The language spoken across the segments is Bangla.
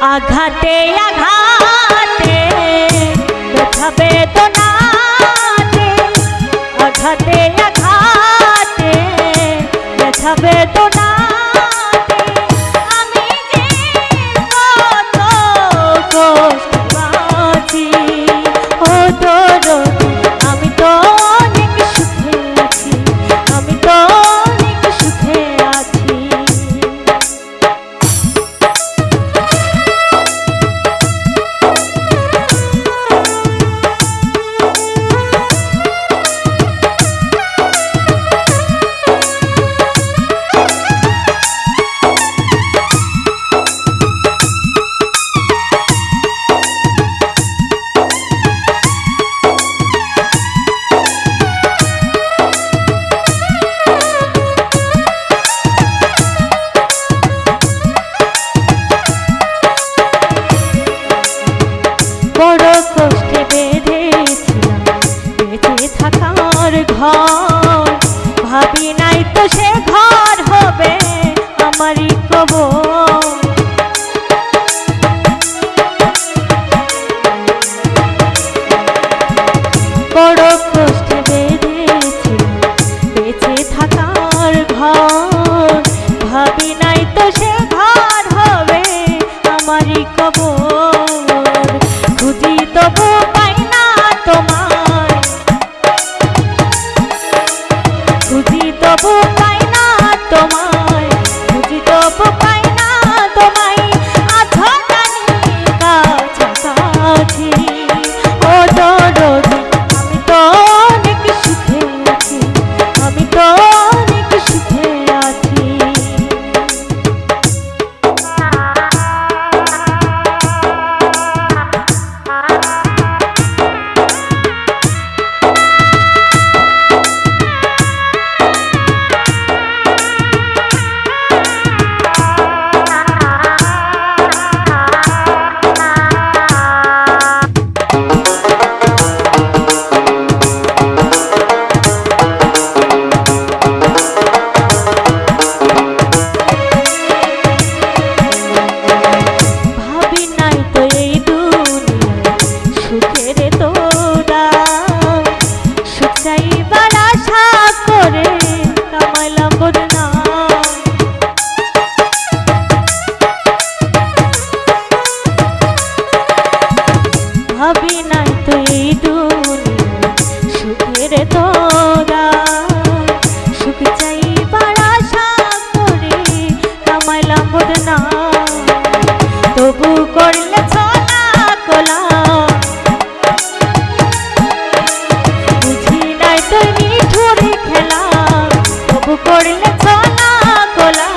আঘাতে আঘাতে ব্যথা বেদনাতে, আঘাতে আঘাতে ব্যথা বেদনাতে আমি যে কত কষ্ট পাচ্ছি। ও দরদি আমি তো অনেক সুখে আছি, আমি তো অনেক সুখে আছি। বড় কষ্টে বেঁধেছিলাম বেঁচে থাকার ঘর, ভাবি নাই তো সে ঘর হবে আমারই কবর। বড় কষ্টে বেঁধেছিলাম বেঁচে থাকার ঘর, ভাবি নাই তো সে ঘর হবে আমারই কবর। খুঁজি তবু পাই না তোমায়, খুঁজি তবু পাই না তোমায়, খুঁজি তবু পাই না তোমায়, আছো জানি কাছাকাছি। ও দরদি আমি তো অনেক সুখে আছি, আমি তো অনেক সুখে আছি। ভাবি নাই তো এই দুনিয়া সুখের তোরা, সুখ চাইবার আশা করে কামাইলাম বদনা। তবু করলে ছলা কোলা, বুঝি নাই তো নিঠুর খেলা। তবু করলে ছলা কোলা,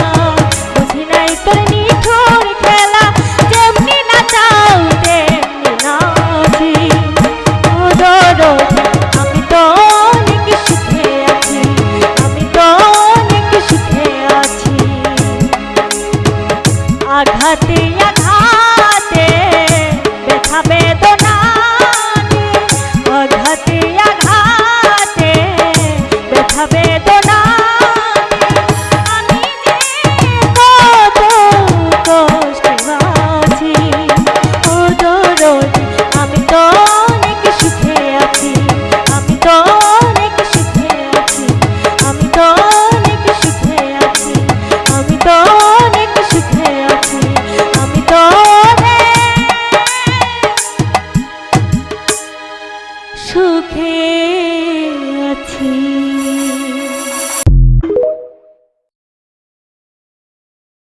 বুঝি নাই তো নিঠুর খেলা। যেমনি না চাও তেমনি নাচি। ও দরদি আমি তো অনেক সুখে আছি, আমি তো অনেক সুখে আছি। আঘাতে আঘাতে ব্যথা বেদনাতে, আঘাতে আঘাতে ব্যথা বেদনাতে আমি যে কত কষ্টে আছি। ও দরদি আমি তো অনেক সুখে আছি, আমি তো অনেক সুখে আছি, আমি তো অনেক সুখে আছি, আমি তো অনেক সুখে আছি, আমি তো অনেক সুখে আছি।